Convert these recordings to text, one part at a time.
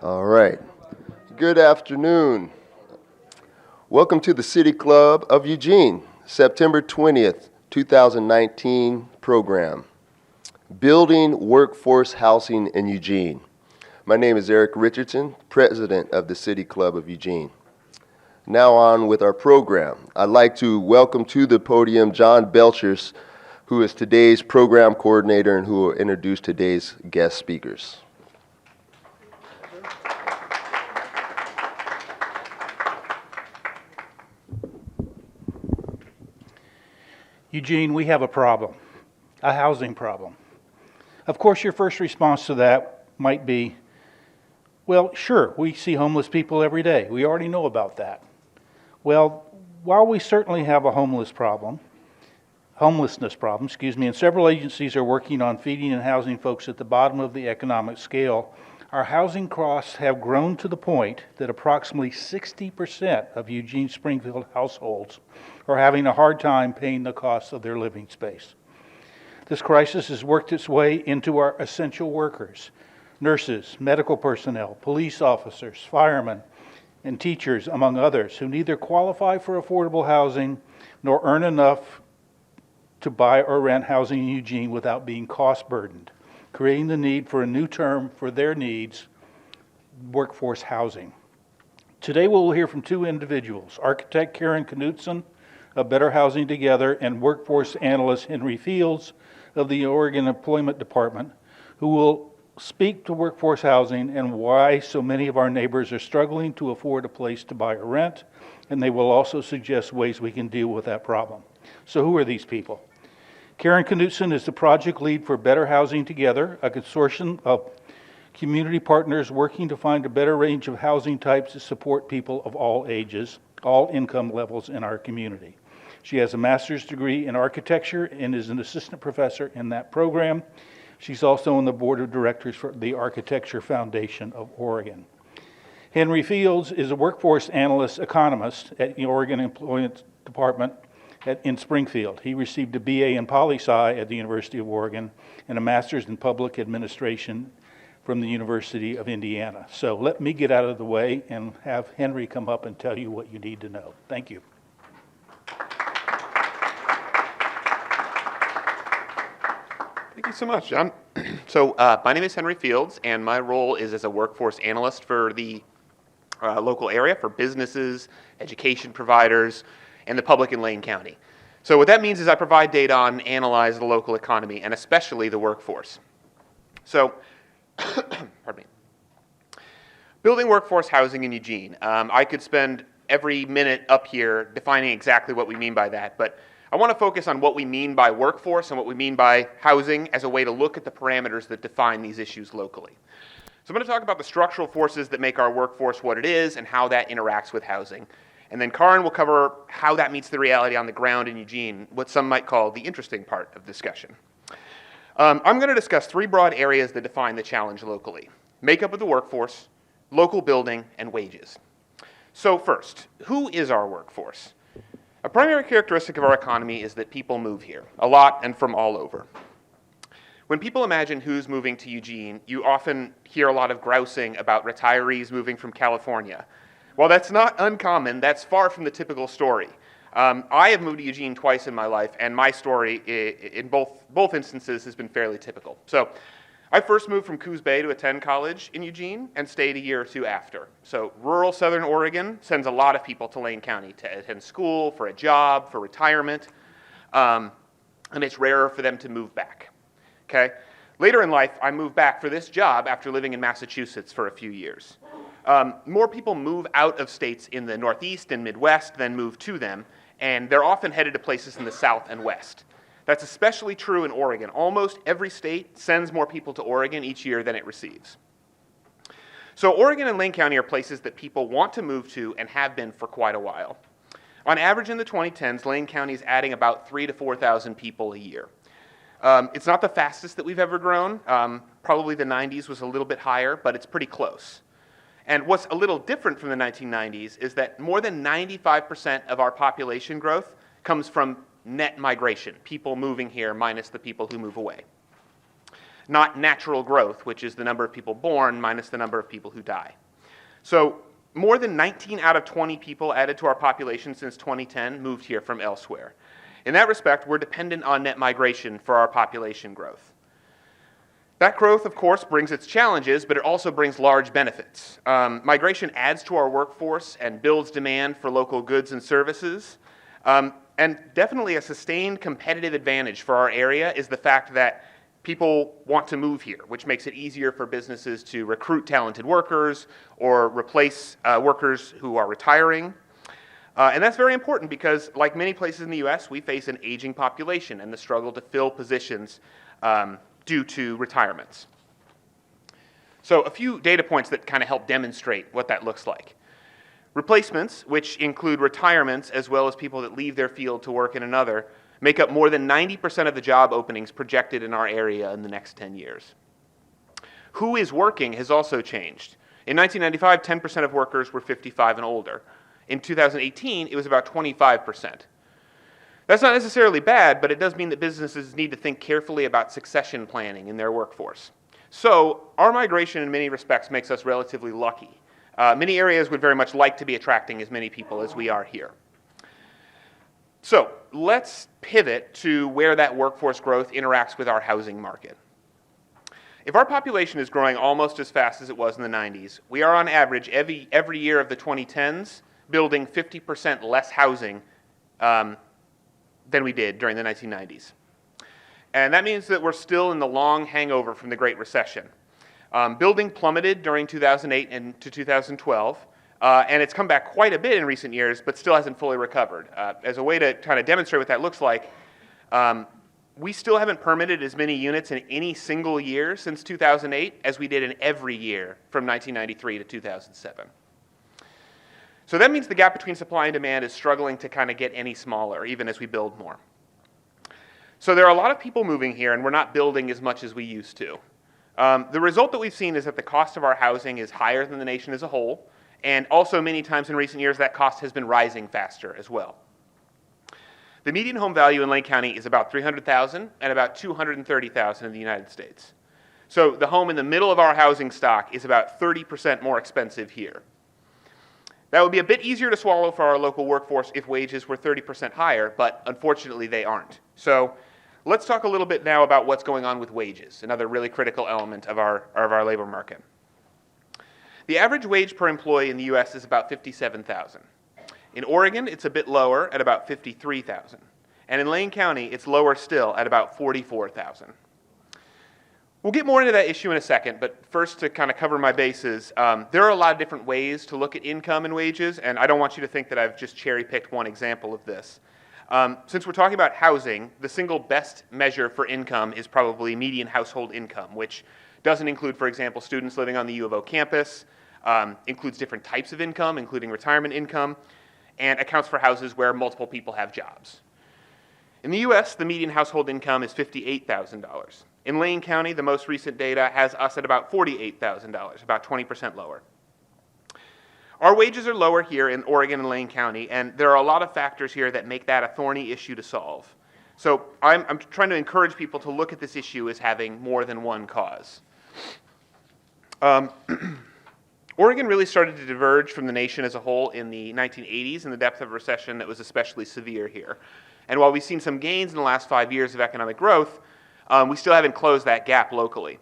All right. Good afternoon. Welcome to the City Club of Eugene, September 20th, 2019 program, Building Workforce Housing in Eugene. My name is Eric Richardson, President of the City Club of Eugene. Now on with our program. I'd like to welcome to the podium John Belcher, who is today's program coordinator and who will introduce today's guest speakers. Eugene, we have a problem, a housing problem. Of course, your first response to that might be, well, sure, we see homeless people every day. We already know about that. Well, while we certainly have a homelessness problem, and several agencies are working on feeding and housing folks at the bottom of the economic scale, our housing costs have grown to the point that approximately 60% of Eugene Springfield households are having a hard time paying the cost of their living space. This crisis has worked its way into our essential workers, nurses, medical personnel, police officers, firemen, and teachers, among others, who neither qualify for affordable housing nor earn enough to buy or rent housing in Eugene without being cost burdened, creating the need for a new term for their needs, workforce housing. Today we'll hear from two individuals, architect Kaarin Knudson of Better Housing Together and workforce analyst Henry Fields of the Oregon Employment Department, who will speak to workforce housing and why so many of our neighbors are struggling to afford a place to buy or rent, and they will also suggest ways we can deal with that problem. So who are these people? Kaarin Knudson is the project lead for Better Housing Together, a consortium of community partners working to find a better range of housing types to support people of all ages, all income levels in our community. She has a master's degree in architecture and is an assistant professor in that program. She's also on the board of directors for the Architecture Foundation of Oregon. Henry Fields is a workforce analyst economist at the Oregon Employment Department in Springfield. He received a BA in Poli-Sci at the University of Oregon and a master's in public administration from the University of Indiana. So let me get out of the way and have Henry come up and tell you what you need to know. Thank you. Thank you so much, John. So my name is Henry Fields, and my role is as a workforce analyst for the local area for businesses, education providers, and the public in Lane County. So what that means is I provide data on analyze the local economy, and especially the workforce. So, pardon me. Building workforce housing in Eugene. I could spend every minute up here defining exactly what we mean by that, but I want to focus on what we mean by workforce and what we mean by housing as a way to look at the parameters that define these issues locally. So I'm going to talk about the structural forces that make our workforce what it is and how that interacts with housing. And then Kaarin will cover how that meets the reality on the ground in Eugene, what some might call the interesting part of discussion. I'm going to discuss three broad areas that define the challenge locally: makeup of the workforce, local building, and wages. So first, who is our workforce? A primary characteristic of our economy is that people move here, a lot and from all over. When people imagine who's moving to Eugene, you often hear a lot of grousing about retirees moving from California. While that's not uncommon, that's far from the typical story. I have moved to Eugene twice in my life, and my story in both instances has been fairly typical. So I first moved from Coos Bay to attend college in Eugene and stayed a year or two after. So rural Southern Oregon sends a lot of people to Lane County to attend school, for a job, for retirement, and it's rarer for them to move back. Okay? Later in life, I moved back for this job after living in Massachusetts for a few years. More people move out of states in the Northeast and Midwest than move to them, and they're often headed to places in the South and West. That's especially true in Oregon. Almost every state sends more people to Oregon each year than it receives. So Oregon and Lane County are places that people want to move to and have been for quite a while. On average in the 2010s, Lane County is adding about 3,000 to 4,000 people a year. It's not the fastest that we've ever grown. Probably the 90s was a little bit higher, but it's pretty close. And what's a little different from the 1990s is that more than 95% of our population growth comes from net migration, people moving here minus the people who move away. not natural growth, which is the number of people born minus the number of people who die. So more than 19 out of 20 people added to our population since 2010 moved here from elsewhere. In that respect, we're dependent on net migration for our population growth. That growth, of course, brings its challenges, but it also brings large benefits. Migration adds to our workforce and builds demand for local goods and services. And definitely a sustained competitive advantage for our area is the fact that people want to move here, which makes it easier for businesses to recruit talented workers or replace workers who are retiring. And that's very important because, like many places in the US, we face an aging population and the struggle to fill positions due to retirements. So a few data points that kind of help demonstrate what that looks like. Replacements, which include retirements as well as people that leave their field to work in another, make up more than 90% of the job openings projected in our area in the next 10 years. Who is working has also changed. In 1995, 10% of workers were 55 and older. In 2018, it was about 25%. That's not necessarily bad, but it does mean that businesses need to think carefully about succession planning in their workforce. So our migration in many respects makes us relatively lucky. Many areas would very much like to be attracting as many people as we are here. So let's pivot to where that workforce growth interacts with our housing market. If our population is growing almost as fast as it was in the 90s, we are on average every year of the 2010s building 50% less housing than we did during the 1990s. And that means that we're still in the long hangover from the Great Recession. Building plummeted during 2008 and to 2012, and it's come back quite a bit in recent years, but still hasn't fully recovered. As a way to kind of demonstrate what that looks like, we still haven't permitted as many units in any single year since 2008 as we did in every year from 1993 to 2007. So that means the gap between supply and demand is struggling to kind of get any smaller, even as we build more. So there are a lot of people moving here, and we're not building as much as we used to. The result that we've seen is that the cost of our housing is higher than the nation as a whole, and also many times in recent years that cost has been rising faster as well. The median home value in Lane County is about $300,000 and about $230,000 in the United States. So the home in the middle of our housing stock is about 30% more expensive here. That would be a bit easier to swallow for our local workforce if wages were 30% higher, but unfortunately they aren't. So let's talk a little bit now about what's going on with wages, another really critical element of our labor market. The average wage per employee in the US is about $57,000. In Oregon, it's a bit lower at about $53,000. And in Lane County, it's lower still at about $44,000. We'll get more into that issue in a second, but first to kind of cover my bases, there are a lot of different ways to look at income and wages, and I don't want you to think that I've just cherry-picked one example of this. Since we're talking about housing, the single best measure for income is probably median household income, which doesn't include, for example, students living on the U of O campus, includes different types of income, including retirement income, and accounts for houses where multiple people have jobs. In the US, the median household income is $58,000. In Lane County, the most recent data has us at about $48,000, about 20% lower. Our wages are lower here in Oregon and Lane County, and there are a lot of factors here that make that a thorny issue to solve. So I'm trying to encourage people to look at this issue as having more than one cause. Oregon really started to diverge from the nation as a whole in the 1980s in the depth of a recession that was especially severe here. And while we've seen some gains in the last 5 years of economic growth, we still haven't closed that gap locally.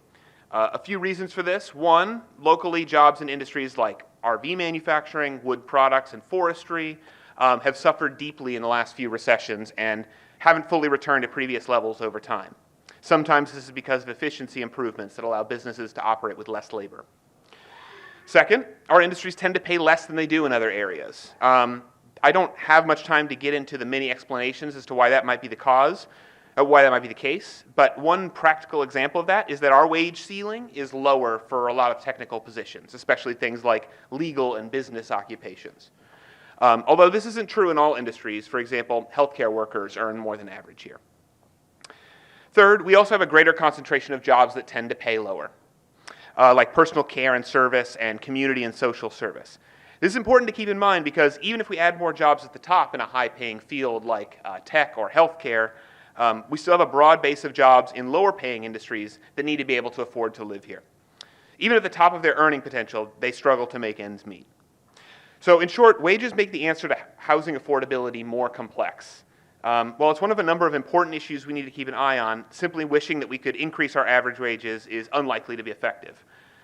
A few reasons for this. One, locally, jobs in industries like RV manufacturing, wood products, and forestry have suffered deeply in the last few recessions and haven't fully returned to previous levels over time. Sometimes this is because of efficiency improvements that allow businesses to operate with less labor. Second, our industries tend to pay less than they do in other areas. I don't have much time to get into the many explanations as to why that might be the cause, why that might be the case, but one practical example of that is that our wage ceiling is lower for a lot of technical positions, especially things like legal and business occupations. Although this isn't true in all industries, for example, healthcare workers earn more than average here. Third, we also have a greater concentration of jobs that tend to pay lower, like personal care and service and community and social service. This is important to keep in mind because even if we add more jobs at the top in a high-paying field like tech or healthcare, We still have a broad base of jobs in lower paying industries that need to be able to afford to live here. Even at the top of their earning potential, they struggle to make ends meet. So in short, wages make the answer to housing affordability more complex. While it's one of a number of important issues we need to keep an eye on, simply wishing that we could increase our average wages is unlikely to be effective.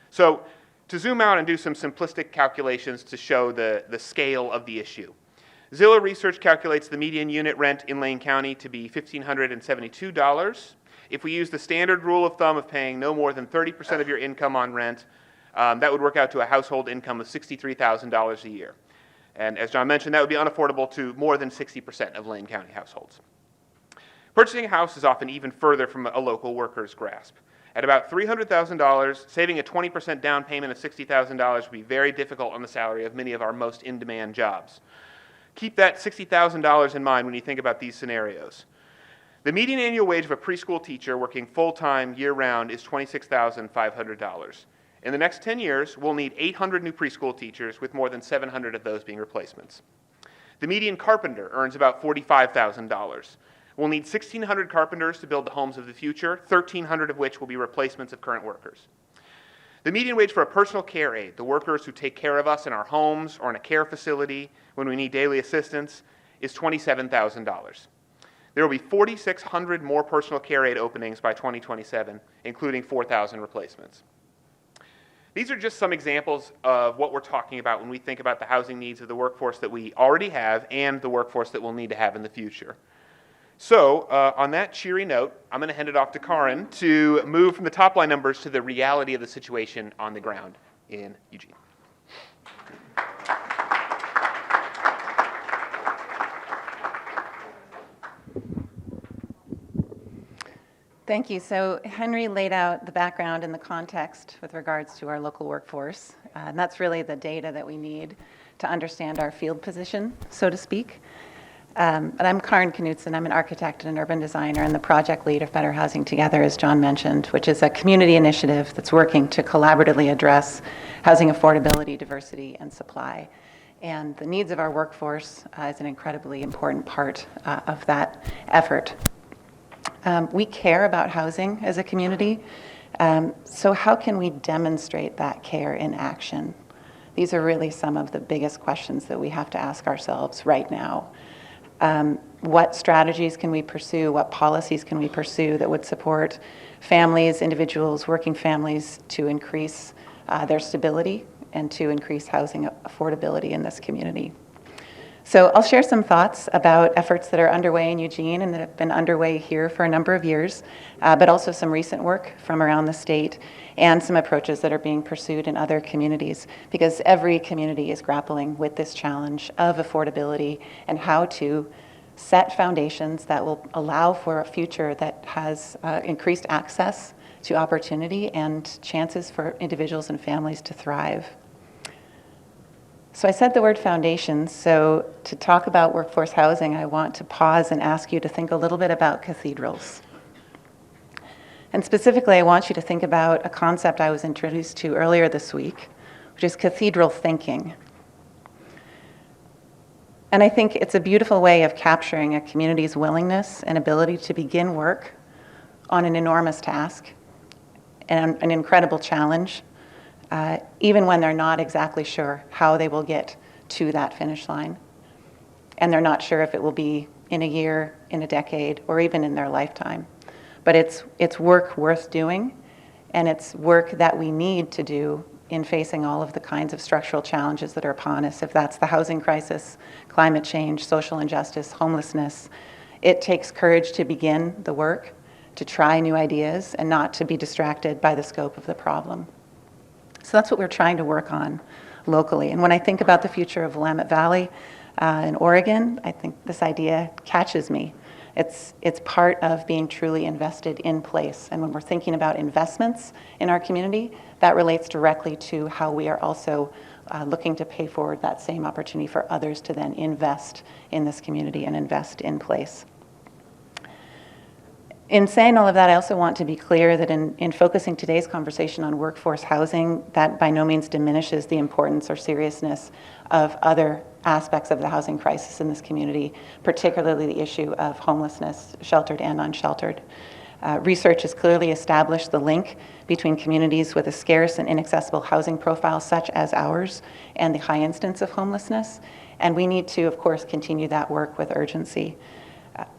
So to zoom out and do some simplistic calculations to show the scale of the issue. Zillow Research calculates the median unit rent in Lane County to be $1,572. If we use the standard rule of thumb of paying no more than 30% of your income on rent, that would work out to a household income of $63,000 a year. And as John mentioned, that would be unaffordable to more than 60% of Lane County households. Purchasing a house is often even further from a local worker's grasp. At about $300,000, saving a 20% down payment of $60,000 would be very difficult on the salary of many of our most in-demand jobs. Keep that $60,000 in mind when you think about these scenarios. The median annual wage of a preschool teacher working full-time year-round is $26,500. In the next 10 years, we'll need 800 new preschool teachers, with more than 700 of those being replacements. The median carpenter earns about $45,000. We'll need 1,600 carpenters to build the homes of the future, 1,300 of which will be replacements of current workers. The median wage for a personal care aide, the workers who take care of us in our homes or in a care facility when we need daily assistance, is $27,000. There will be 4,600 more personal care aide openings by 2027, including 4,000 replacements. These are just some examples of what we're talking about when we think about the housing needs of the workforce that we already have and the workforce that we'll need to have in the future. So on that cheery note, I'm going to hand it off to Kaarin to move from the top line numbers to the reality of the situation on the ground in Eugene. Thank you. So Henry laid out the background and the context with regards to our local workforce. And that's really the data that we need to understand our field position, so to speak. But I'm Kaarin Knudson. I'm an architect and an urban designer and the project lead of Better Housing Together, as John mentioned, which is a community initiative that's working to collaboratively address housing affordability, diversity, and supply. And the needs of our workforce is an incredibly important part of that effort. We care about housing as a community, so how can we demonstrate that care in action? These are really some of the biggest questions that we have to ask ourselves right now. What strategies can we pursue? What policies can we pursue that would support families, individuals, working families to increase their stability and to increase housing affordability in this community? So I'll share some thoughts about efforts that are underway in Eugene and that have been underway here for a number of years, but also some recent work from around the state and some approaches that are being pursued in other communities, because every community is grappling with this challenge of affordability and how to set foundations that will allow for a future that has increased access to opportunity and chances for individuals and families to thrive. So I said the word foundations, so to talk about workforce housing, I want to pause and ask you to think a little bit about cathedrals. And specifically, I want you to think about a concept I was introduced to earlier this week, which is cathedral thinking. And I think it's a beautiful way of capturing a community's willingness and ability to begin work on an enormous task and an incredible challenge, even when they're not exactly sure how they will get to that finish line. And they're not sure if it will be in a year, in a decade, or even in their lifetime. But it's work worth doing, and it's work that we need to do in facing all of the kinds of structural challenges that are upon us. If that's the housing crisis, climate change, social injustice, homelessness, it takes courage to begin the work, to try new ideas, and not to be distracted by the scope of the problem. So that's what we're trying to work on locally. And when I think about the future of Willamette Valley in Oregon, I think this idea catches me. It's part of being truly invested in place. And when we're thinking about investments in our community, that relates directly to how we are also looking to pay forward that same opportunity for others to then invest in this community and invest in place. In saying all of that, I also want to be clear that in focusing today's conversation on workforce housing, that by no means diminishes the importance or seriousness of other aspects of the housing crisis in this community, particularly the issue of homelessness, sheltered and unsheltered. Research has clearly established the link between communities with a scarce and inaccessible housing profile such as ours and the high incidence of homelessness. And we need to, of course, continue that work with urgency.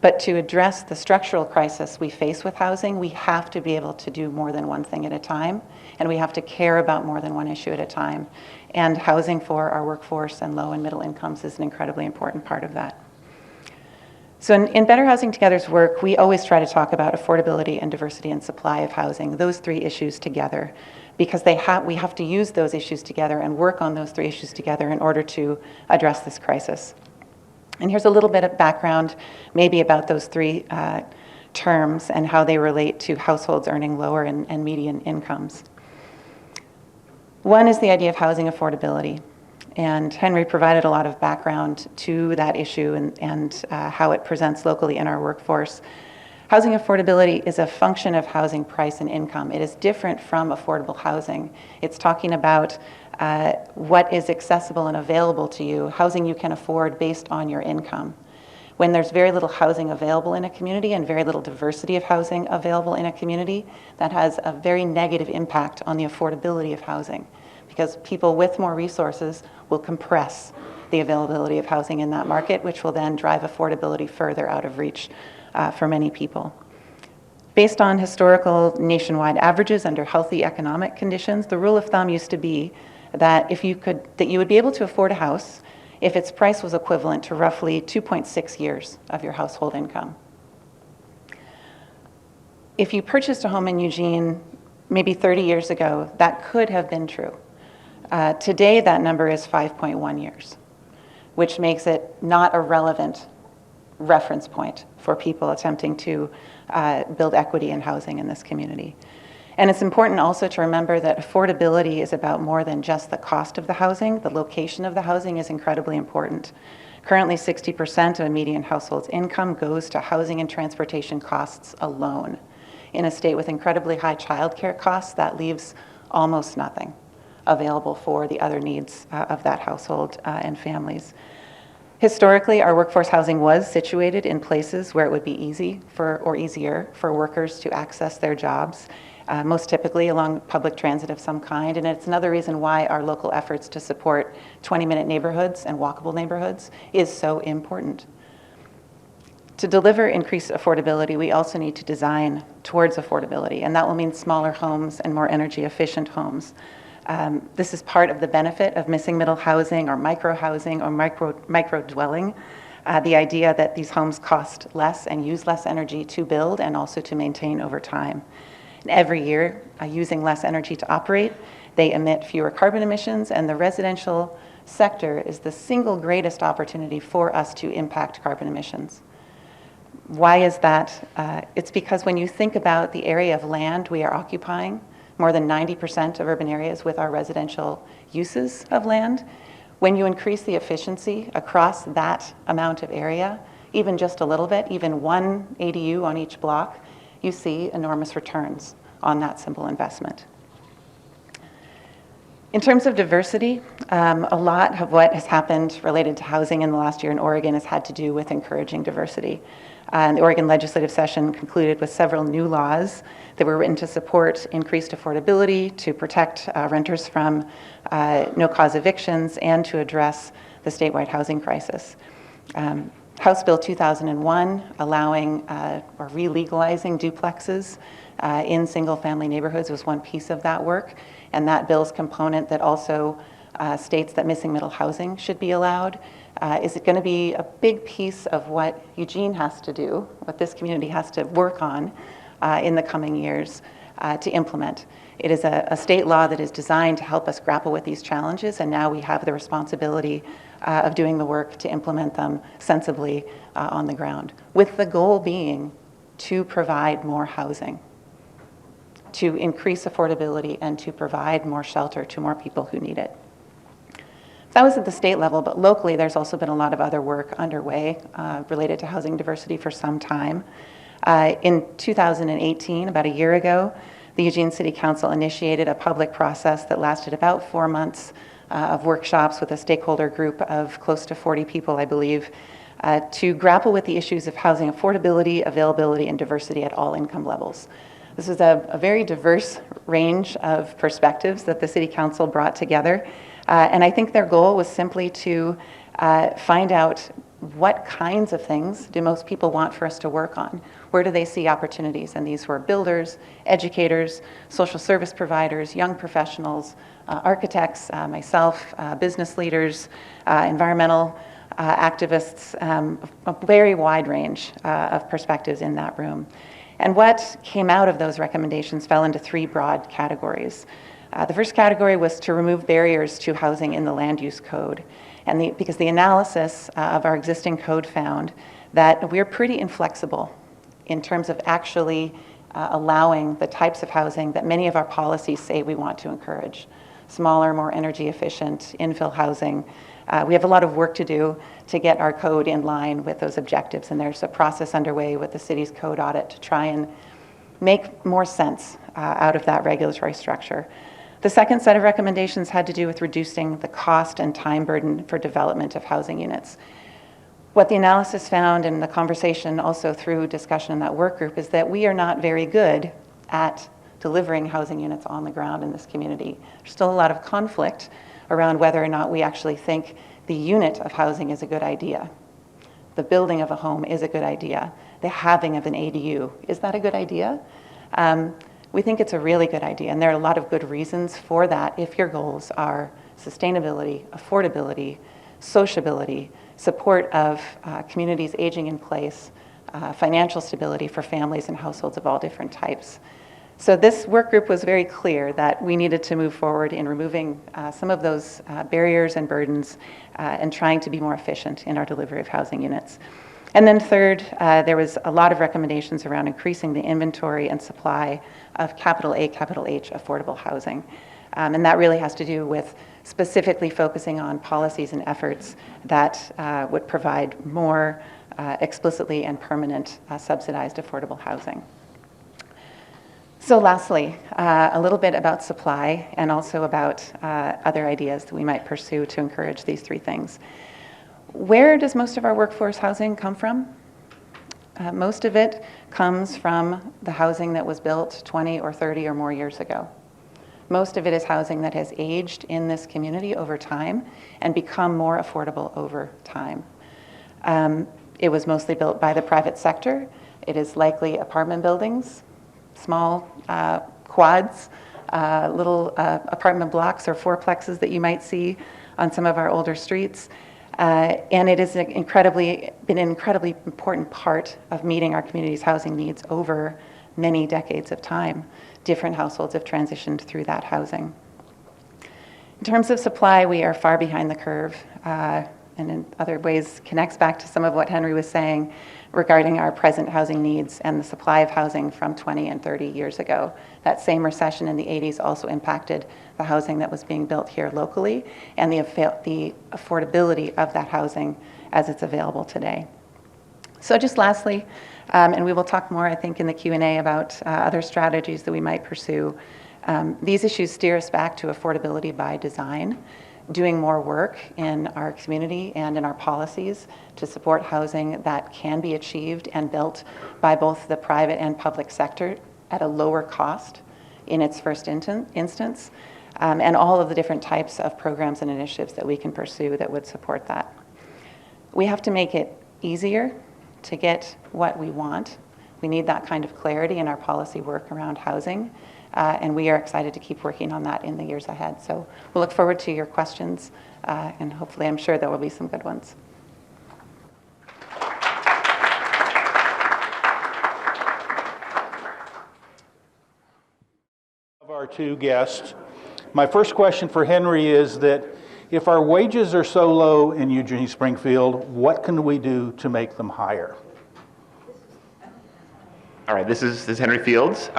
But to address the structural crisis we face with housing, we have to be able to do more than one thing at a time, and we have to care about more than one issue at a time. And housing for our workforce and low and middle incomes is an incredibly important part of that. So in Better Housing Together's work, we always try to talk about affordability and diversity and supply of housing, those three issues together, because we have to use those issues together and work on those three issues together in order to address this crisis. And here's a little bit of background maybe about those three terms and how they relate to households earning lower and median incomes. One is the idea of housing affordability. And Henry provided a lot of background to that issue and how it presents locally in our workforce. Housing affordability is a function of housing price and income. It is different from affordable housing. It's talking about what is accessible and available to you, housing you can afford based on your income. When there's very little housing available in a community and very little diversity of housing available in a community, that has a very negative impact on the affordability of housing, because people with more resources will compress the availability of housing in that market, which will then drive affordability further out of reach for many people. Based on historical nationwide averages under healthy economic conditions, the rule of thumb used to be that you would be able to afford a house if its price was equivalent to roughly 2.6 years of your household income. If you purchased a home in Eugene maybe 30 years ago, that could have been true. Today, that number is 5.1 years, which makes it not a relevant reference point for people attempting to build equity in housing in this community. And it's important also to remember that affordability is about more than just the cost of the housing. The location of the housing is incredibly important. Currently, 60% of a median household's income goes to housing and transportation costs alone. In a state with incredibly high childcare costs, that leaves almost nothing available for the other needs of that household and families. Historically, our workforce housing was situated in places where it would be easier for workers to access their jobs, most typically along public transit of some kind. And it's another reason why our local efforts to support 20-minute neighborhoods and walkable neighborhoods is so important. To deliver increased affordability, we also need to design towards affordability, and that will mean smaller homes and more energy efficient homes. This is part of the benefit of missing middle housing or micro housing or micro dwelling. The idea that these homes cost less and use less energy to build and also to maintain over time. And every year, using less energy to operate, they emit fewer carbon emissions, and the residential sector is the single greatest opportunity for us to impact carbon emissions. Why is that? It's because when you think about the area of land we are occupying, more than 90% of urban areas with our residential uses of land, when you increase the efficiency across that amount of area, even just a little bit, even one ADU on each block, you see enormous returns on that simple investment. In terms of diversity, a lot of what has happened related to housing in the last year in Oregon has had to do with encouraging diversity. The Oregon legislative session concluded with several new laws that were written to support increased affordability, to protect renters from no-cause evictions, and to address the statewide housing crisis. House Bill 2001 allowing or re-legalizing duplexes in single-family neighborhoods was one piece of that work, and that bill's component that also states that missing middle housing should be allowed is going to be a big piece of what Eugene has to do, what this community has to work on in the coming years to implement. It is a state law that is designed to help us grapple with these challenges, and now we have the responsibility of doing the work to implement them sensibly on the ground, with the goal being to provide more housing, to increase affordability, and to provide more shelter to more people who need it. That was at the state level, but locally there's also been a lot of other work underway related to housing diversity for some time. In 2018, about a year ago, the Eugene City Council initiated a public process that lasted about 4 months of workshops with a stakeholder group of close to 40 people, I believe, to grapple with the issues of housing affordability, availability, and diversity at all income levels. This was a very diverse range of perspectives that the City Council brought together, and I think their goal was simply to find out what kinds of things do most people want for us to work on? Where do they see opportunities? And these were builders, educators, social service providers, young professionals, architects, myself, business leaders, environmental activists, a very wide range of perspectives in that room. And what came out of those recommendations fell into three broad categories. The first category was to remove barriers to housing in the land use code. And because the analysis of our existing code found that we're pretty inflexible in terms of actually allowing the types of housing that many of our policies say we want to encourage. Smaller, more energy efficient, infill housing. We have a lot of work to do to get our code in line with those objectives, and there's a process underway with the city's code audit to try and make more sense out of that regulatory structure. The second set of recommendations had to do with reducing the cost and time burden for development of housing units. What the analysis found, and the conversation also through discussion in that work group, is that we are not very good at delivering housing units on the ground in this community. There's still a lot of conflict around whether or not we actually think the unit of housing is a good idea. The building of a home is a good idea. The having of an ADU, is that a good idea? We think it's a really good idea, and there are a lot of good reasons for that if your goals are sustainability, affordability, sociability, support of communities aging in place, financial stability for families and households of all different types. So this work group was very clear that we needed to move forward in removing some of those barriers and burdens and trying to be more efficient in our delivery of housing units. And then third, there was a lot of recommendations around increasing the inventory and supply of capital A, capital H affordable housing. And that really has to do with specifically focusing on policies and efforts that would provide more explicitly and permanent subsidized affordable housing. So lastly, a little bit about supply and also about other ideas that we might pursue to encourage these three things. Where does most of our workforce housing come from? Most of it comes from the housing that was built 20 or 30 or more years ago. Most of it is housing that has aged in this community over time and become more affordable over time. It was mostly built by the private sector. It is likely apartment buildings, small quads, little apartment blocks or fourplexes that you might see on some of our older streets. And it has been an incredibly important part of meeting our community's housing needs over many decades of time. Different households have transitioned through that housing. In terms of supply, we are far behind the curve, and in other ways connects back to some of what Henry was saying regarding our present housing needs and the supply of housing from 20 and 30 years ago. That same recession in the 80s also impacted the housing that was being built here locally and the affordability of that housing as it's available today. So just lastly, and we will talk more, I think, in the Q&A about other strategies that we might pursue. These issues steer us back to affordability by design, doing more work in our community and in our policies to support housing that can be achieved and built by both the private and public sector at a lower cost in its first instance, and all of the different types of programs and initiatives that we can pursue that would support that. We have to make it easier to get what we want. We need that kind of clarity in our policy work around housing. And we are excited to keep working on that in the years ahead. So we'll look forward to your questions, and hopefully I'm sure there will be some good ones. Of our two guests, my first question for Henry is that if our wages are so low in Eugene Springfield, what can we do to make them higher? All right, this is Henry Fields.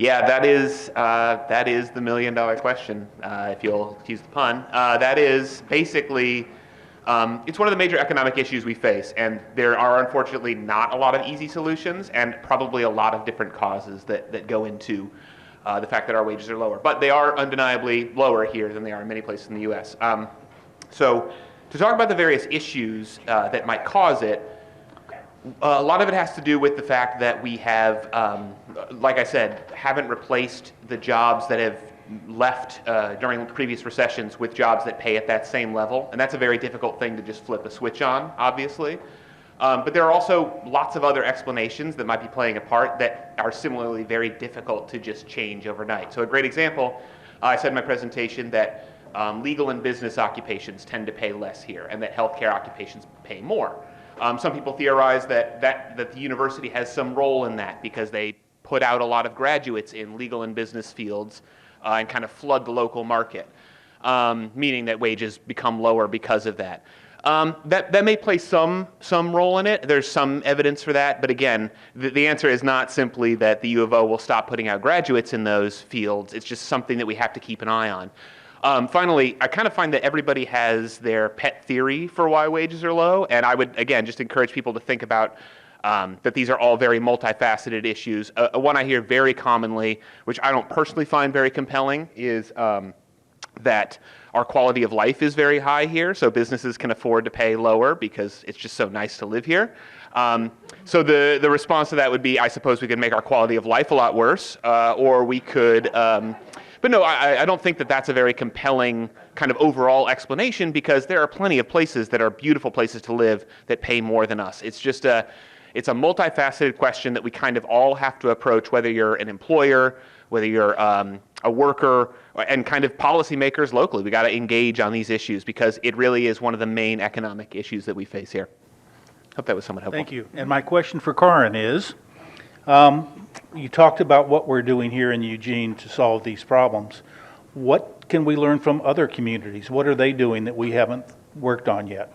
Yeah, that is the million-dollar question, if you'll excuse the pun. That is basically, it's one of the major economic issues we face, and there are unfortunately not a lot of easy solutions, and probably a lot of different causes that go into the fact that our wages are lower. But they are undeniably lower here than they are in many places in the U.S. So to talk about the various issues that might cause it, a lot of it has to do with the fact that we have, like I said, haven't replaced the jobs that have left during previous recessions with jobs that pay at that same level. And that's a very difficult thing to just flip a switch on, obviously. But there are also lots of other explanations that might be playing a part that are similarly very difficult to just change overnight. So a great example, I said in my presentation that legal and business occupations tend to pay less here and that healthcare occupations pay more. Some people theorize that the university has some role in that because they put out a lot of graduates in legal and business fields and kind of flood the local market, meaning that wages become lower because of that. That may play some role in it. There's some evidence for that, but again, the answer is not simply that the U of O will stop putting out graduates in those fields. It's just something that we have to keep an eye on. Finally, I kind of find that everybody has their pet theory for why wages are low, and I would, again, just encourage people to think about that these are all very multifaceted issues. One I hear very commonly, which I don't personally find very compelling, is that our quality of life is very high here, so businesses can afford to pay lower because it's just so nice to live here. So the response to that would be, I suppose we could make our quality of life a lot worse, or we could... But no, I don't think that that's a very compelling kind of overall explanation because there are plenty of places that are beautiful places to live that pay more than us. It's just it's a multifaceted question that we kind of all have to approach, whether you're an employer, whether you're a worker, and kind of policymakers locally. We got to engage on these issues because it really is one of the main economic issues that we face here. Hope that was somewhat helpful. Thank you. And my question for Kaarin is, you talked about what we're doing here in Eugene to solve these problems. What can we learn from other communities? What are they doing that we haven't worked on yet?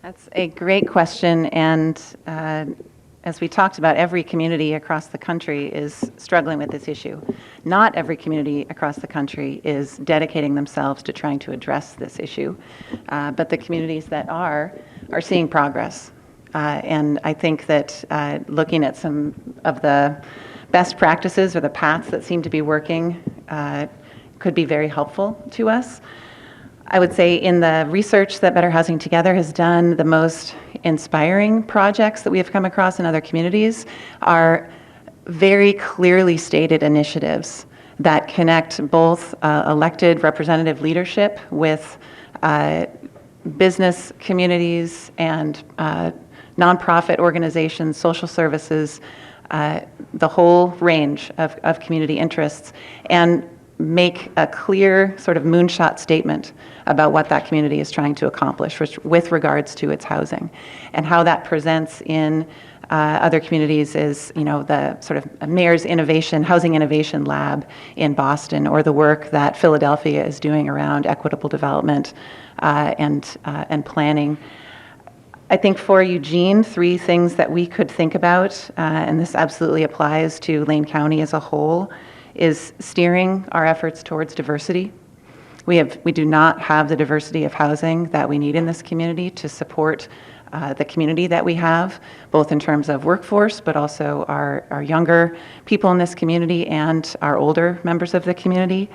That's a great question, and as we talked about, every community across the country is struggling with this issue. Not every community across the country is dedicating themselves to trying to address this issue, but the communities that are seeing progress. And I think that looking at some of the best practices or the paths that seem to be working could be very helpful to us. I would say in the research that Better Housing Together has done, the most inspiring projects that we have come across in other communities are very clearly stated initiatives that connect both elected representative leadership with business communities and nonprofit organizations, social services, the whole range of community interests, and make a clear sort of moonshot statement about what that community is trying to accomplish with regards to its housing. And how that presents in other communities is, the sort of Mayor's Housing Innovation Lab in Boston, or the work that Philadelphia is doing around equitable development and planning. I think for Eugene, 3 things that we could think about, and this absolutely applies to Lane County as a whole, is steering our efforts towards diversity. We do not have the diversity of housing that we need in this community to support the community that we have, both in terms of workforce, but also our younger people in this community and our older members of the community.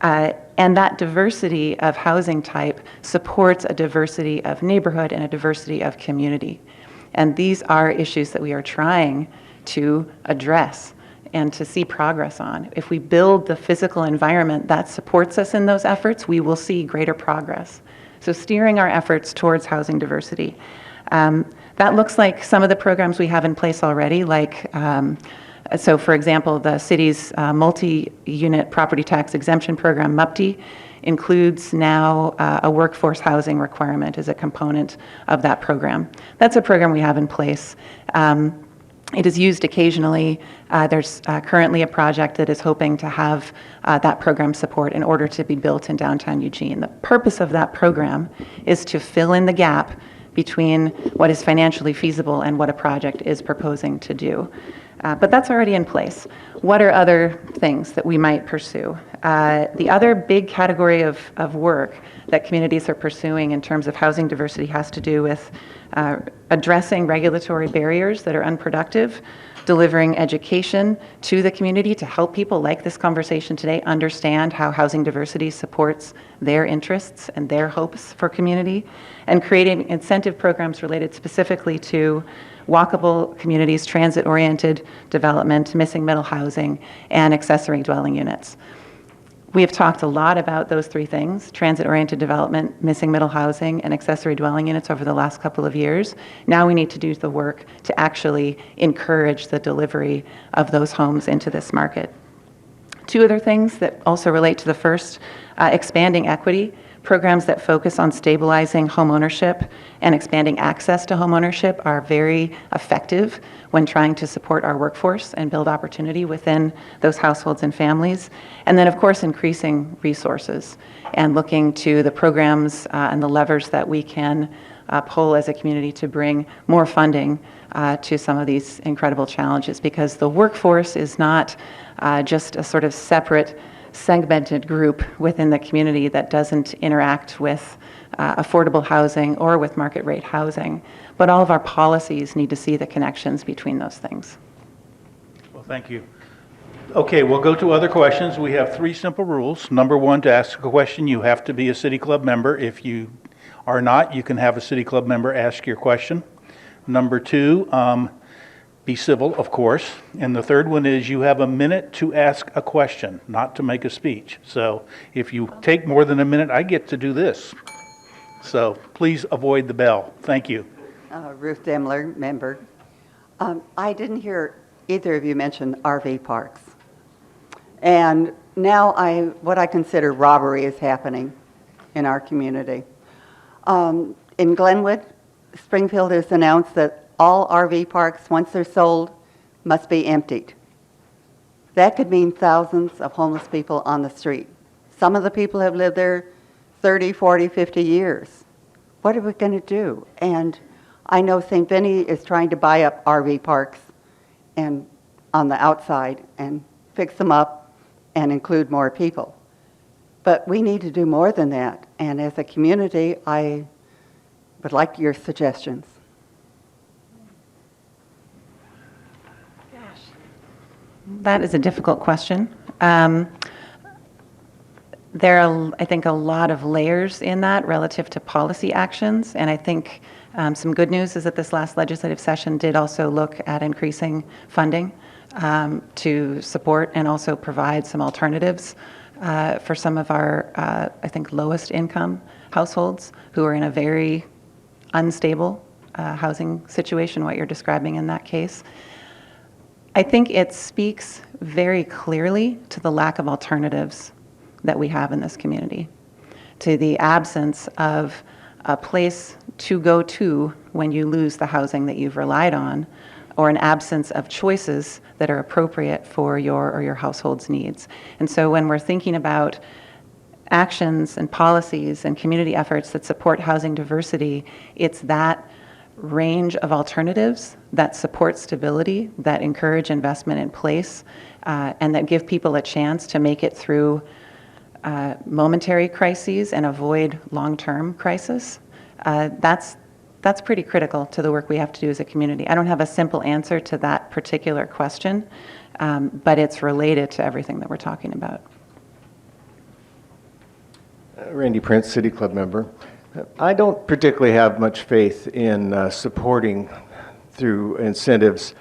And that diversity of housing type supports a diversity of neighborhood and a diversity of community. And these are issues that we are trying to address and to see progress on. If we build the physical environment that supports us in those efforts, we will see greater progress. So steering our efforts towards housing diversity. That looks like some of the programs we have in place already, like so for example, the city's multi-unit property tax exemption program, MUPTE, includes now a workforce housing requirement as a component of that program. That's a program we have in place. It is used occasionally. There's currently a project that is hoping to have that program support in order to be built in downtown Eugene. The purpose of that program is to fill in the gap between what is financially feasible and what a project is proposing to do. But that's already in place. What are other things that we might pursue? The other big category of work that communities are pursuing in terms of housing diversity has to do with addressing regulatory barriers that are unproductive delivering education to the community to help people like this conversation today understand how housing diversity supports their interests and their hopes for community, and creating incentive programs related specifically to walkable communities, transit-oriented development, missing middle housing, and accessory dwelling units. We have talked a lot about those three things, transit-oriented development, missing middle housing, and accessory dwelling units over the last couple of years. Now we need to do the work to actually encourage the delivery of those homes into this market. Two other things that also relate to the first, expanding equity. Programs that focus on stabilizing home ownership and expanding access to home ownership are very effective when trying to support our workforce and build opportunity within those households and families. And then, of course, increasing resources and looking to the programs and the levers that we can pull as a community to bring more funding to some of these incredible challenges, because the workforce is not just a sort of separate segmented group within the community that doesn't interact with affordable housing or with market rate housing, but all of our policies need to see the connections between those things. Well, thank you. Okay, we'll go to other questions. We have three simple rules. Number one, to ask a question, you have to be a City Club member. If you are not, you can have a City Club member ask your question. Number two, be civil, of course. And the third one is you have a minute to ask a question, not to make a speech. So if you take more than a minute, I get to do this. So please avoid the bell. Thank you. Ruth Demler, member. I didn't hear either of you mention RV parks. And now what I consider robbery is happening in our community. In Glenwood, Springfield has announced that all RV parks, once they're sold, must be emptied. That could mean thousands of homeless people on the street. Some of the people have lived there 30, 40, 50 years. What are we going to do? And I know St. Vinny is trying to buy up RV parks and on the outside and fix them up and include more people. But we need to do more than that. And as a community, I would like your suggestions. That is a difficult question. There are, I think, a lot of layers in that relative to policy actions, and I think some good news is that this last legislative session did also look at increasing funding to support and also provide some alternatives for some of our, I think, lowest income households who are in a very unstable housing situation, what you're describing in that case. I think it speaks very clearly to the lack of alternatives that we have in this community, to the absence of a place to go to when you lose the housing that you've relied on, or an absence of choices that are appropriate for your or your household's needs. And so when we're thinking about actions and policies and community efforts that support housing diversity, it's that range of alternatives that support stability, that encourage investment in place, and that give people a chance to make it through momentary crises and avoid long-term crisis. That's pretty critical to the work we have to do as a community. I don't have a simple answer to that particular question, but it's related to everything that we're talking about. Randy Prince, City Club member. I don't particularly have much faith in supporting through incentives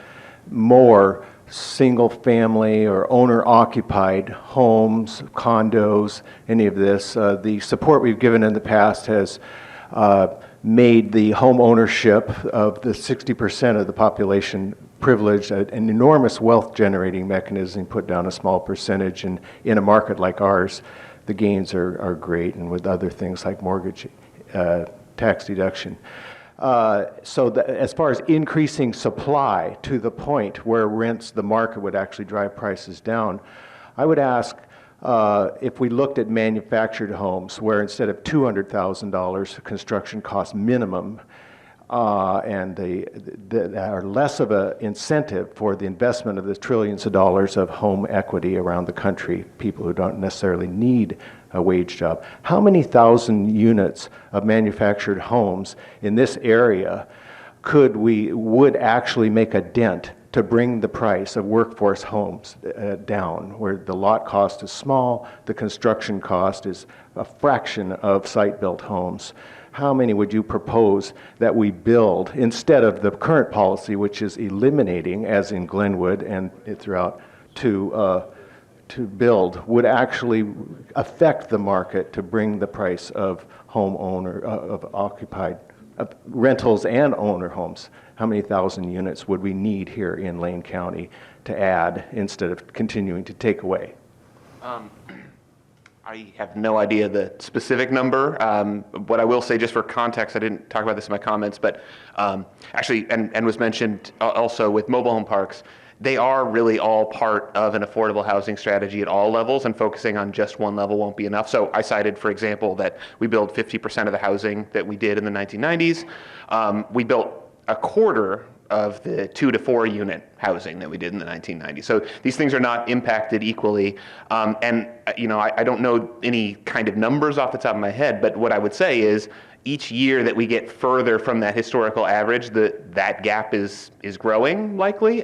more single-family or owner-occupied homes, condos, any of this. The support we've given in the past has made the home ownership of the 60% of the population privileged, an enormous wealth-generating mechanism, put down a small percentage, and in a market like ours, the gains are great, and with other things like mortgage tax deduction. As far as increasing supply to the point where rents, the market would actually drive prices down, I would ask if we looked at manufactured homes where instead of $200,000 construction cost minimum, and they are less of an incentive for the investment of the trillions of dollars of home equity around the country, people who don't necessarily need a wage job. How many thousand units of manufactured homes in this area would actually make a dent to bring the price of workforce homes down, where the lot cost is small, the construction cost is a fraction of site-built homes. How many would you propose that we build instead of the current policy, which is eliminating, as in Glenwood and throughout, to build, would actually affect the market to bring the price of occupied rentals and owner homes? How many thousand units would we need here in Lane County to add instead of continuing to take away? I have no idea the specific number. What I will say, just for context, I didn't talk about this in my comments, but actually, and was mentioned also with mobile home parks, they are really all part of an affordable housing strategy at all levels, and focusing on just one level won't be enough. So I cited, for example, that we build 50% of the housing that we did in the 1990s. We built a quarter of the 2 to 4 unit housing that we did in the 1990s. So these things are not impacted equally. And I don't know any kind of numbers off the top of my head, but what I would say is each year that we get further from that historical average, that gap is growing likely.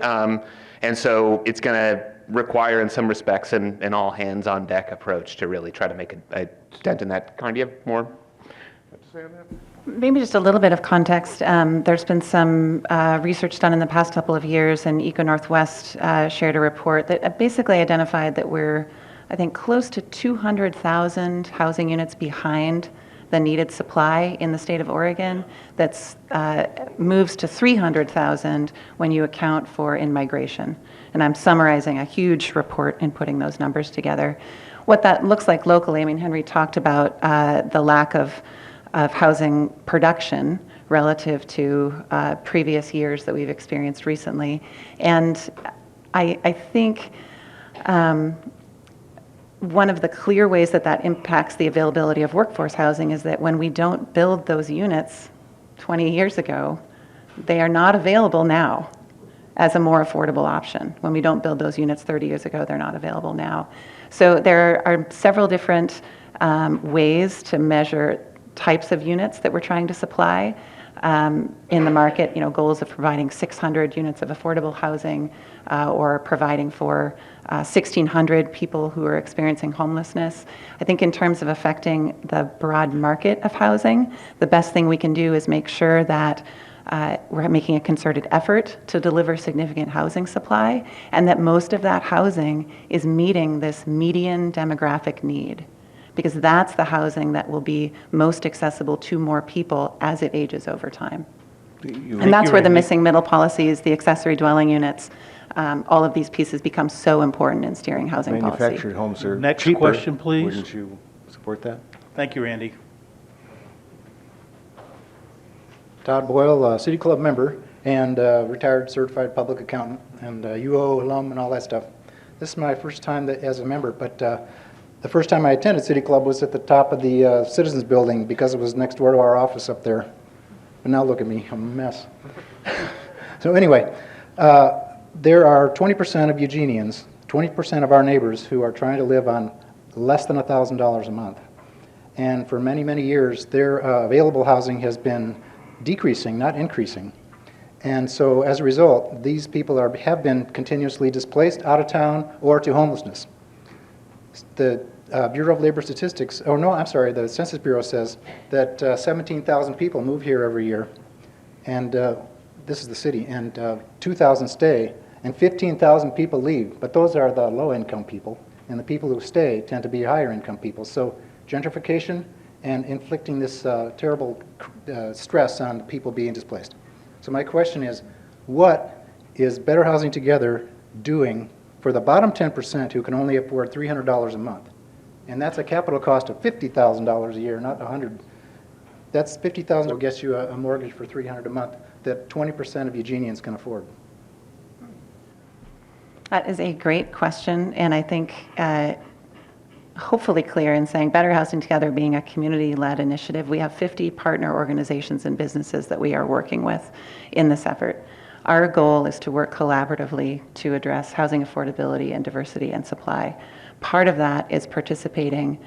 And so it's going to require, in some respects, an all hands on deck approach to really try to make a dent in that. Kaarin, do you have more to say on that? Maybe just a little bit of context. There's been some research done in the past couple of years, and Eco Northwest shared a report that basically identified that we're, I think, close to 200,000 housing units behind the needed supply in the state of Oregon. That's moves to 300,000 when you account for in-migration. And I'm summarizing a huge report and putting those numbers together. What that looks like locally, I mean, Henry talked about the lack of housing production relative to previous years that we've experienced recently. And I think one of the clear ways that impacts the availability of workforce housing is that when we don't build those units 20 years ago, they are not available now as a more affordable option. When we don't build those units 30 years ago, they're not available now. So there are several different ways to measure types of units that we're trying to supply in the market. Goals of providing 600 units of affordable housing or providing for 1,600 people who are experiencing homelessness. I think in terms of affecting the broad market of housing, the best thing we can do is make sure that we're making a concerted effort to deliver significant housing supply, and that most of that housing is meeting this median demographic need, because that's the housing that will be most accessible to more people as it ages over time. And that's where the missing middle policies, the accessory dwelling units, all of these pieces become so important in steering housing policy. Manufactured homes are Next cheaper. question, please. Wouldn't you support that? Thank you, Randy. Todd Boyle, City Club member and retired certified public accountant and UO alum and all that stuff. This is my first time as a member, but the first time I attended City Club was at the top of the Citizens Building because it was next door to our office up there. But now look at me, I'm a mess. So anyway, there are 20% of Eugenians, 20% of our neighbors who are trying to live on less than $1,000 a month. And for many, many years, their available housing has been decreasing, not increasing. And so as a result, these people have been continuously displaced out of town or to homelessness. The Bureau of Labor Statistics, the Census Bureau says that 17,000 people move here every year, and this is the city, and 2,000 stay, and 15,000 people leave. But those are the low-income people, and the people who stay tend to be higher-income people. So gentrification and inflicting this terrible stress on people being displaced. So my question is, what is Better Housing Together doing for the bottom 10% who can only afford $300 a month? And that's a capital cost of $50,000 a year, not $100,000. That's $50,000 will get you a mortgage for $300 a month that 20% of Eugenians can afford. That is a great question, and I think hopefully clear in saying Better Housing Together being a community-led initiative. We have 50 partner organizations and businesses that we are working with in this effort. Our goal is to work collaboratively to address housing affordability and diversity and supply. Part of that is participating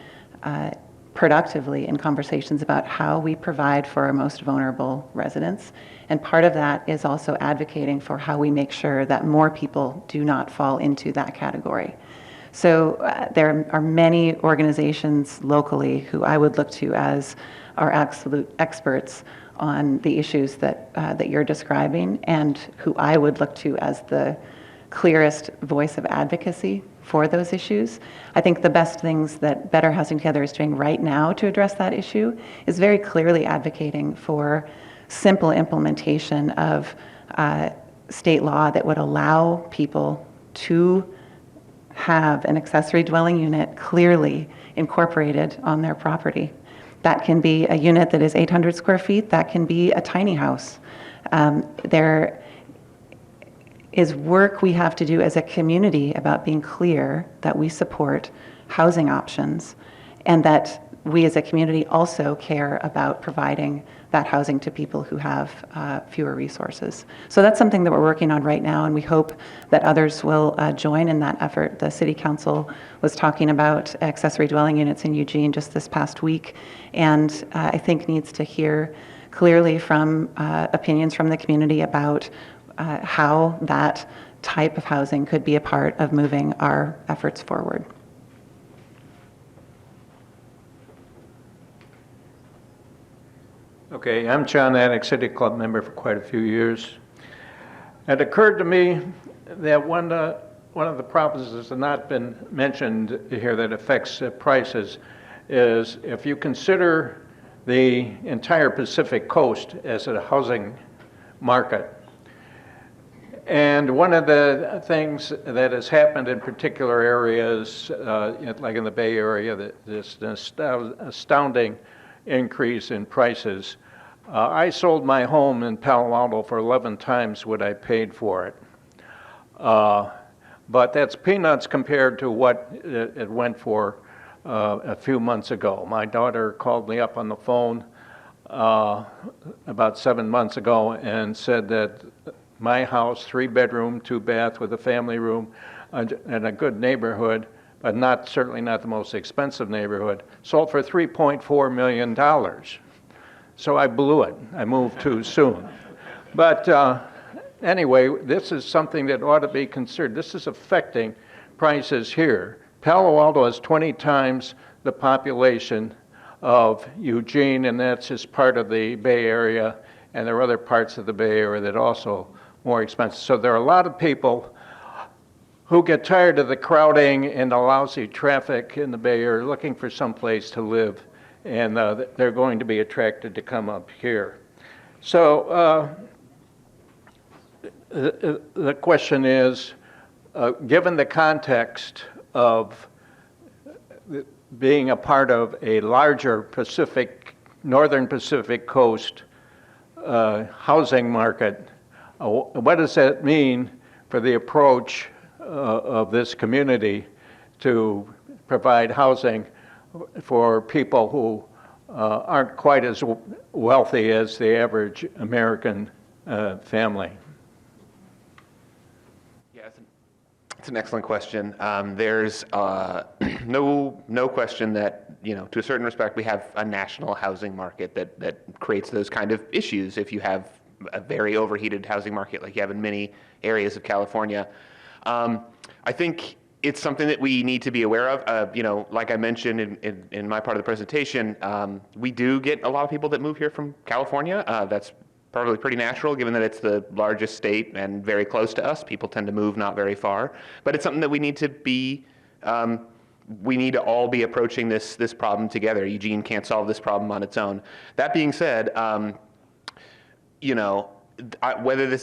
productively in conversations about how we provide for our most vulnerable residents. And part of that is also advocating for how we make sure that more people do not fall into that category. So there are many organizations locally who I would look to as our absolute experts on the issues that you're describing, and who I would look to as the clearest voice of advocacy for those issues. I think the best things that Better Housing Together is doing right now to address that issue is very clearly advocating for simple implementation of state law that would allow people to have an accessory dwelling unit clearly incorporated on their property. That can be a unit that is 800 square feet, that can be a tiny house. There is work we have to do as a community about being clear that we support housing options, and that we as a community also care about providing that housing to people who have fewer resources. So that's something that we're working on right now, and we hope that others will join in that effort. The City Council was talking about accessory dwelling units in Eugene just this past week, and I think needs to hear clearly from opinions from the community about how that type of housing could be a part of moving our efforts forward. Okay, I'm John Attic, City Club member for quite a few years. It occurred to me that one of the problems that has not been mentioned here that affects prices is if you consider the entire Pacific Coast as a housing market. And one of the things that has happened in particular areas, like in the Bay Area, this astounding increase in prices. I sold my home in Palo Alto for 11 times what I paid for it. But that's peanuts compared to what it went for a few months ago. My daughter called me up on the phone about 7 months ago and said that my house, 3-bedroom, 2-bath with a family room, in a good neighborhood, but certainly not the most expensive neighborhood, sold for $3.4 million. So I blew it. I moved too soon. But anyway, this is something that ought to be considered. This is affecting prices here. Palo Alto has 20 times the population of Eugene, and that's just part of the Bay Area, and there are other parts of the Bay Area that are also more expensive. So there are a lot of people who get tired of the crowding and the lousy traffic in the Bay Area, looking for some place to live, and they're going to be attracted to come up here. So the question is, given the context of being a part of a larger northern Pacific Coast housing market, what does that mean for the approach of this community to provide housing for people who aren't quite as wealthy as the average American family? Yeah, it's an excellent question. There's no question that, to a certain respect, we have a national housing market that creates those kind of issues if you have a very overheated housing market like you have in many areas of California. I think it's something that we need to be aware of. Like I mentioned in my part of the presentation, we do get a lot of people that move here from California. That's probably pretty natural given that it's the largest state and very close to us. People tend to move not very far. But it's something that we need to all be approaching this problem together. Eugene can't solve this problem on its own. That being said, whether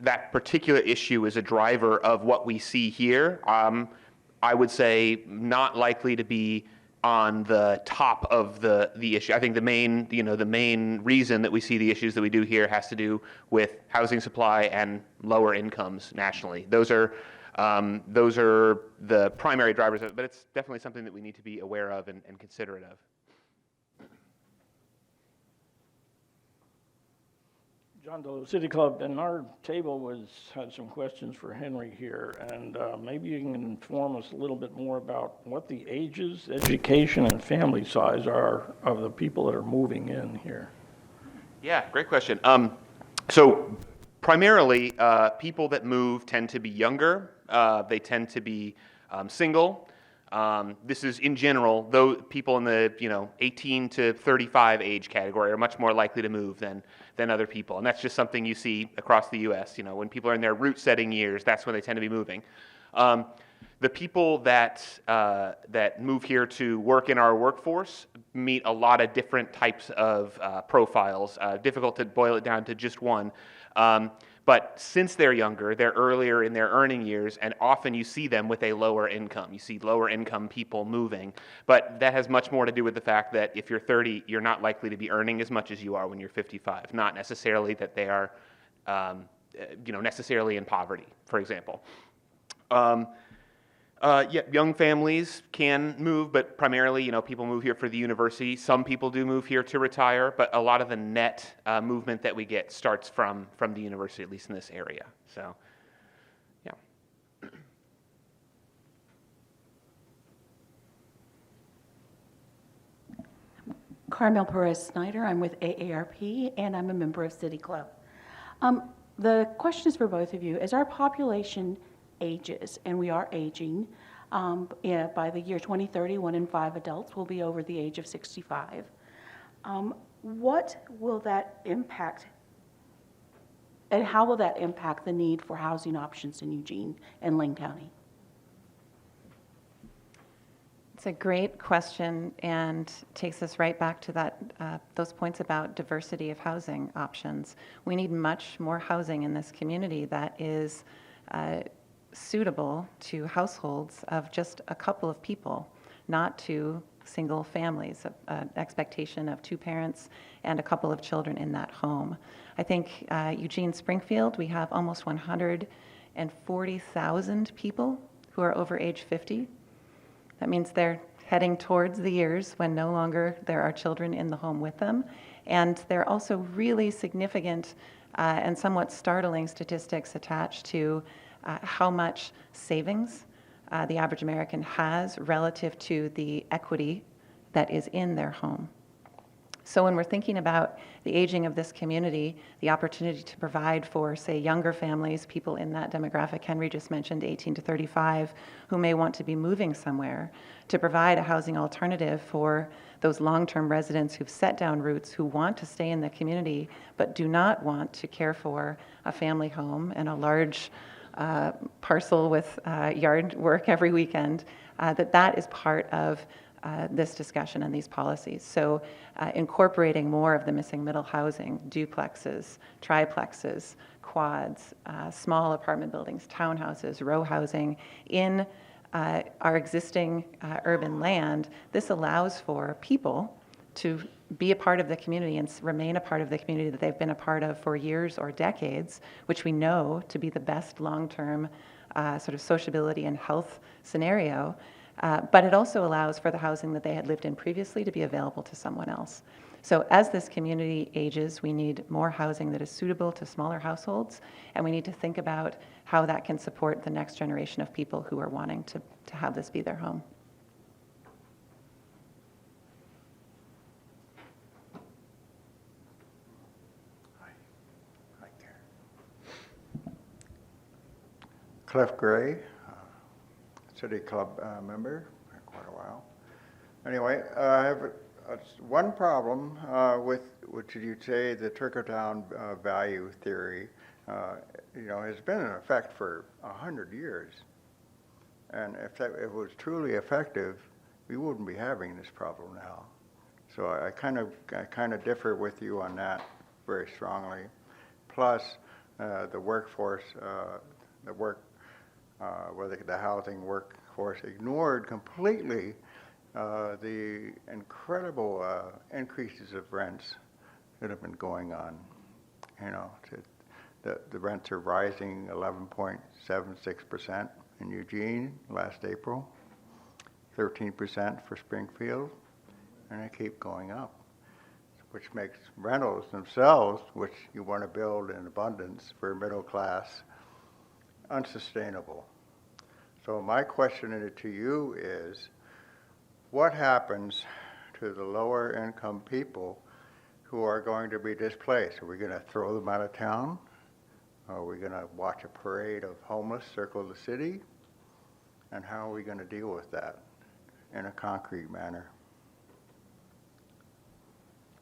that particular issue is a driver of what we see here, I would say not likely to be on the top of the issue. I think the main reason that we see the issues that we do here has to do with housing supply and lower incomes nationally. Those are the primary drivers of it, but it's definitely something that we need to be aware of and considerate of. John Delo, City Club, and our table had some questions for Henry here, and maybe you can inform us a little bit more about what the ages, education, and family size are of the people that are moving in here. Yeah, great question. So primarily, people that move tend to be younger. They tend to be single. This is in general, though people in the 18 to 35 age category are much more likely to move than other people, and that's just something you see across the U.S. When people are in their root-setting years, that's when they tend to be moving. The people that move here to work in our workforce meet a lot of different types of profiles. Difficult to boil it down to just one. But since they're younger, they're earlier in their earning years, and often you see them with a lower income. You see lower income people moving. But that has much more to do with the fact that if you're 30, you're not likely to be earning as much as you are when you're 55. Not necessarily that they are necessarily in poverty, for example. Yeah, young families can move, but primarily, people move here for the university. Some people do move here to retire, but a lot of the net movement that we get starts from the university, at least in this area. So, yeah. Carmel Perez-Snyder. I'm with AARP, and I'm a member of City Club. The question is for both of you. As our population ages, and we are aging, by the year 2030, 1 in 5 adults will be over the age of 65. What will that impact, and how will that impact the need for housing options in Eugene and Lane County? It's a great question and takes us right back to those points about diversity of housing options. We need much more housing in this community that is suitable to households of just a couple of people, not to single families, an expectation of 2 parents and a couple of children in that home. I think Eugene Springfield, we have almost 140,000 people who are over age 50. That means they're heading towards the years when no longer there are children in the home with them. And there are also really significant and somewhat startling statistics attached to how much savings the average American has relative to the equity that is in their home. So when we're thinking about the aging of this community, the opportunity to provide for, say, younger families, people in that demographic Henry just mentioned, 18 to 35, who may want to be moving somewhere, to provide a housing alternative for those long-term residents who've set down roots, who want to stay in the community, but do not want to care for a family home and a large parcel with yard work every weekend, that is part of this discussion and these policies. So incorporating more of the missing middle housing, duplexes, triplexes, quads, small apartment buildings, townhouses, row housing in our existing urban land, this allows for people to be a part of the community and remain a part of the community that they've been a part of for years or decades, which we know to be the best long-term sort of sociability and health scenario. But it also allows for the housing that they had lived in previously to be available to someone else. So as this community ages, we need more housing that is suitable to smaller households, and we need to think about how that can support the next generation of people who are wanting to have this be their home. Cliff Gray, City Club member for quite a while. Anyway, I have one problem with what you say the trickle-down value theory. Has been in effect for 100 years, and if it was truly effective, we wouldn't be having this problem now. So I kind of differ with you on that very strongly. Plus, the workforce, the housing workforce ignored completely the incredible increases of rents that have been going on. The rents are rising 11.76% in Eugene last April, 13% for Springfield, and they keep going up. which makes rentals themselves, which you want to build in abundance for middle class, unsustainable. So my question to you is, what happens to the lower income people who are going to be displaced? Are we going to throw them out of town? Are we going to watch a parade of homeless circle the city? And how are we going to deal with that in a concrete manner?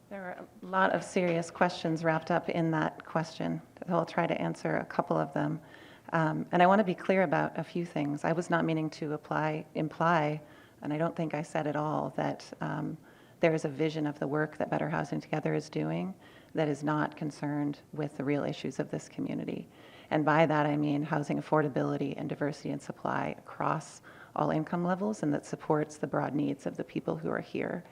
There are a lot of serious questions wrapped up in that question. I'll try to answer a couple of them. And I want to be clear about a few things. I was not meaning to imply, and I don't think I said at all, that there is a vision of the work that Better Housing Together is doing that is not concerned with the real issues of this community. And by that I mean housing affordability and diversity in supply across all income levels, and that supports the broad needs of the people who are here.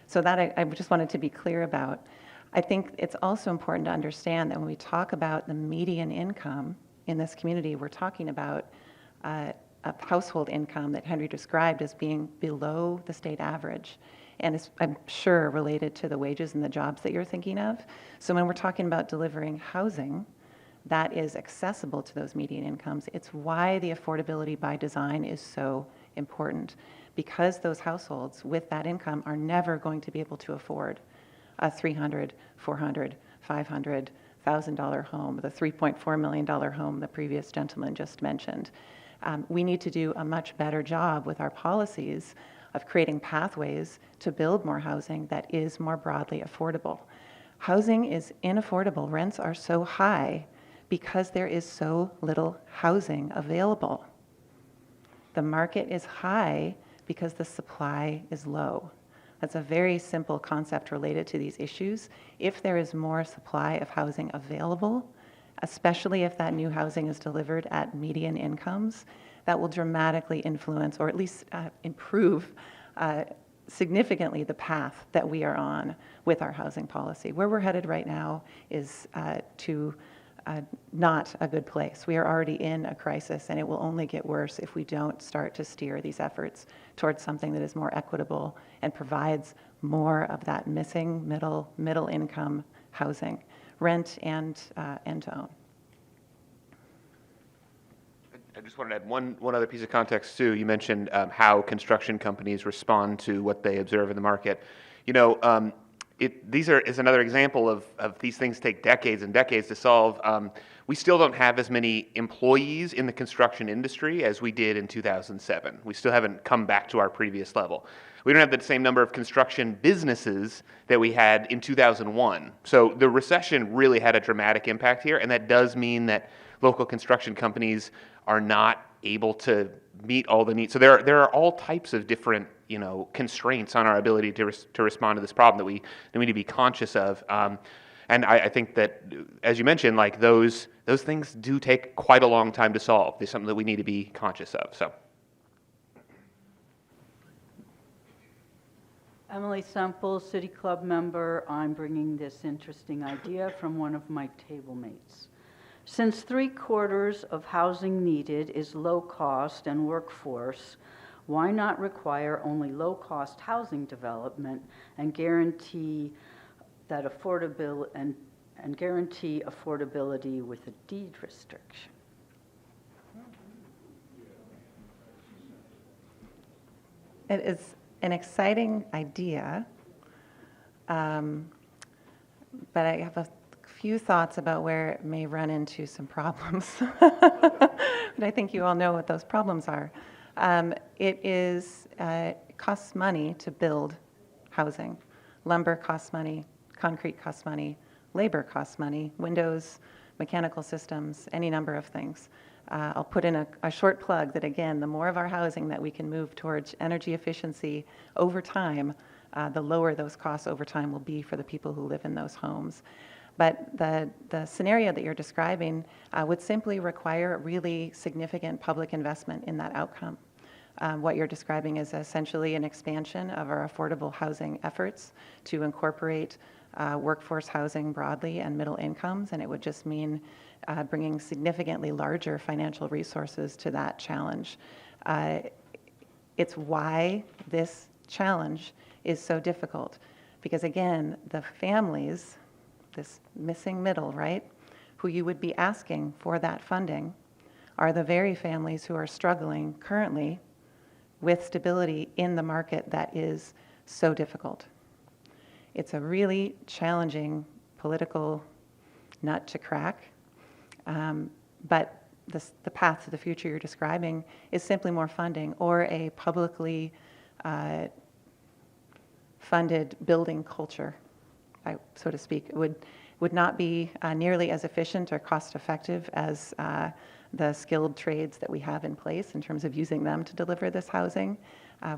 So that I just wanted to be clear about. I think it's also important to understand that when we talk about the median income in this community, we're talking about a household income that Henry described as being below the state average. And it's, I'm sure, related to the wages and the jobs that you're thinking of. So when we're talking about delivering housing that is accessible to those median incomes, it's why the affordability by design is so important. Because those households with that income are never going to be able to afford a $300,000, $400,000, $500,000 home, the $3.4 million home the previous gentleman just mentioned. We need to do a much better job with our policies of creating pathways to build more housing that is more broadly affordable. Housing is inaffordable. Rents are so high because there is so little housing available. The market is high because the supply is low. That's a very simple concept related to these issues. If there is more supply of housing available, especially if that new housing is delivered at median incomes, that will dramatically influence, or at least improve significantly, the path that we are on with our housing policy. Where we're headed right now is to not a good place. We are already in a crisis, and it will only get worse if we don't start to steer these efforts towards something that is more equitable and provides more of that missing middle income housing, rent and to own. I just wanted to add one other piece of context too. You mentioned how construction companies respond to what they observe in the market. You know, is another example of these things take decades and decades to solve. We still don't have as many employees in the construction industry as we did in 2007. We still haven't come back to our previous level. We don't have the same number of construction businesses that we had in 2001. So the recession really had a dramatic impact here, and that does mean that local construction companies are not able to meet all the needs. So there are all types of different, you know, constraints on our ability to respond to this problem that we need to be conscious of. And I think that, as you mentioned, like those things do take quite a long time to solve. There's something that we need to be conscious of. So. Emily Semple, City Club member. I'm bringing this interesting idea from one of my table mates. Since 3/4 of housing needed is low cost and workforce, why not require only low cost housing development and guarantee that and guarantee affordability with a deed restriction? It is an exciting idea, but I have a few thoughts about where it may run into some problems. But I think you all know what those problems are. It costs money to build housing. Lumber costs money, concrete costs money, labor costs money, windows, mechanical systems, any number of things. I'll put in a short plug that, again, the more of our housing that we can move towards energy efficiency over time, the lower those costs over time will be for the people who live in those homes. But the scenario that you're describing would simply require really significant public investment in that outcome. What you're describing is essentially an expansion of our affordable housing efforts to incorporate workforce housing broadly and middle incomes, and it would just mean bringing significantly larger financial resources to that challenge. It's why this challenge is so difficult. Because again, the families, this missing middle, right, who you would be asking for that funding are the very families who are struggling currently with stability in the market that is so difficult. It's a really challenging political nut to crack, but the path to the future you're describing is simply more funding or a publicly funded building culture, so to speak. It would not be nearly as efficient or cost effective as the skilled trades that we have in place in terms of using them to deliver this housing.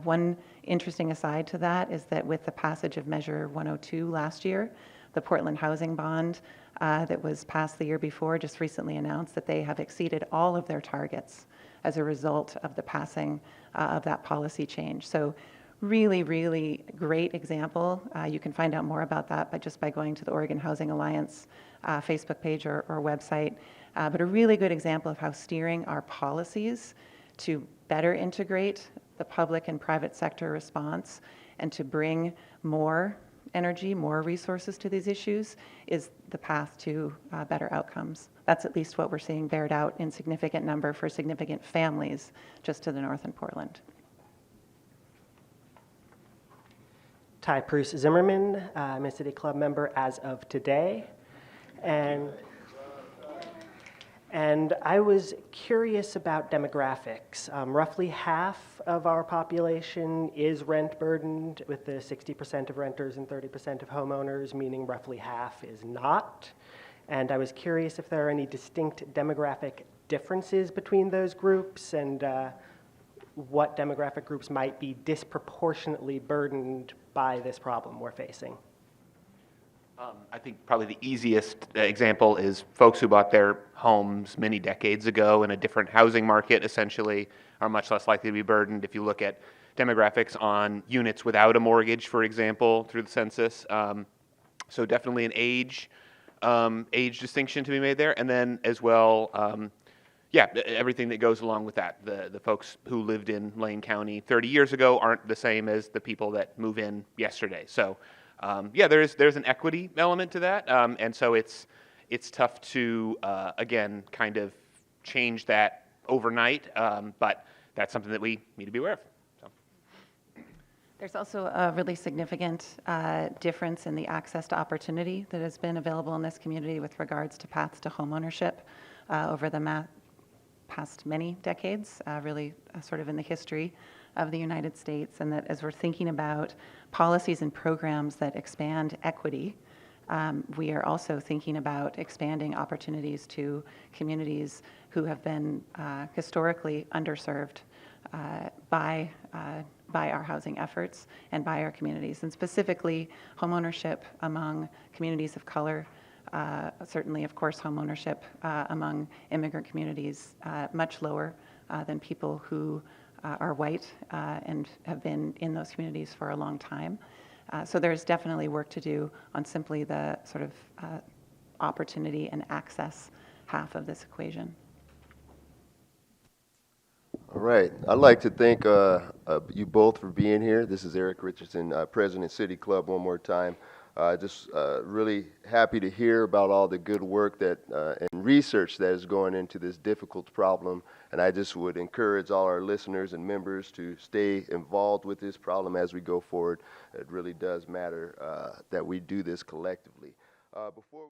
One interesting aside to that is that with the passage of Measure 102 last year, the Portland Housing Bond that was passed the year before just recently announced that they have exceeded all of their targets as a result of the passing of that policy change. So really, really great example. You can find out more about that just by going to the Oregon Housing Alliance Facebook page or website. But a really good example of how steering our policies to better integrate the public and private sector response and to bring more energy, more resources to these issues is the path to better outcomes. That's at least what we're seeing bared out in significant number for significant families just to the north in Portland. Ty Bruce Zimmerman. I'm a City Club member as of today. And I was curious about demographics. Roughly half of our population is rent burdened, with the 60% of renters and 30% of homeowners, meaning roughly half is not. And I was curious if there are any distinct demographic differences between those groups and what demographic groups might be disproportionately burdened by this problem we're facing. I think probably the easiest example is folks who bought their homes many decades ago in a different housing market, essentially, are much less likely to be burdened. If you look at demographics on units without a mortgage, for example, through the census. So definitely an age distinction to be made there. And then as well, everything that goes along with that. The folks who lived in Lane County 30 years ago aren't the same as the people that move in yesterday. So there's an equity element to that, and so it's tough to again kind of change that overnight, but that's something that we need to be aware of. So. There's also a really significant difference in the access to opportunity that has been available in this community with regards to paths to homeownership over the past many decades, really sort of in the history of the United States, and that as we're thinking about policies and programs that expand equity, we are also thinking about expanding opportunities to communities who have been historically underserved by our housing efforts and by our communities, and specifically homeownership among communities of color. Certainly, of course, homeownership among immigrant communities much lower than people who are white and have been in those communities for a long time. So there's definitely work to do on simply the sort of opportunity and access half of this equation. All right. I'd like to thank you both for being here. This is Eric Richardson, President City Club, one more time. Just really happy to hear about all the good work that and research that is going into this difficult problem. And I just would encourage all our listeners and members to stay involved with this problem as we go forward. It really does matter that we do this collectively. Before